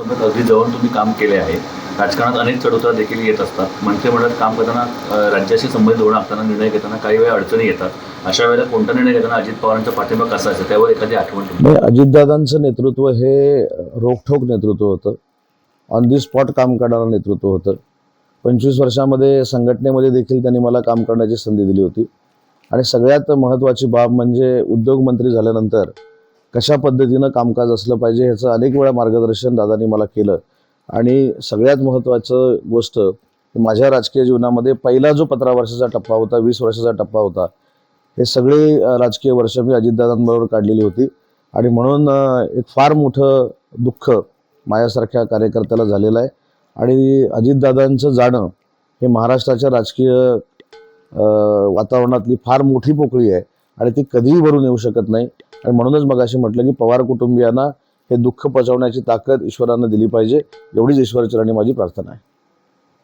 मतदारसंघात अगदी जवळ तुम्ही काम केले आहे. राजकारणात अनेक चढउतार देखील येत असतात. मंत्रिमंडळात काम करताना राज्याशी संबंधित धोरण आखताना निर्णय घेताना काही वेळा अडचणी येतात. अशा वेळेला कोणता निर्णय घेताना अजित पवारांचा पाठिंबा कसा असेल त्यावर एखादी आठवण तुम्ही? अजितदादांचं नेतृत्व हे रोखठोक नेतृत्व होतं. ऑन दी स्पॉट काम करणारं नेतृत्व होतं. 25 वर्षामध्ये संघटनेमध्ये देखील त्यांनी मला काम करण्याची संधी दिली होती. आणि सगळ्यात महत्त्वाची बाब म्हणजे उद्योगमंत्री झाल्यानंतर कशा पद्धतीनं कामकाज असलं पाहिजे ह्याचं अनेक वेळा मार्गदर्शन दादांनी मला केलं. आणि सगळ्यात महत्त्वाचं गोष्ट माझ्या राजकीय जीवनामध्ये पहिला जो 15 वर्षाचा टप्पा होता, 20 वर्षाचा टप्पा होता, हे सगळे राजकीय वर्ष मी अजितदादांबरोबर काढलेली होती. आणि म्हणून एक फार मोठं दुःख माझ्यासारख्या कार्यकर्त्याला झालेलं आहे. आणि अजितदादांचं जाणं हे महाराष्ट्राच्या राजकीय वातावरणातली फार मोठी पोकळी आहे आणि ती कधीही भरून येऊ शकत नाही. आणि म्हणूनच मगाशी म्हटलं की पवार कुटुंबियांना हे दुःख पचवण्याची ताकद ईश्वरानं दिली पाहिजे, एवढीच ईश्वरचरणी माझी प्रार्थना आहे.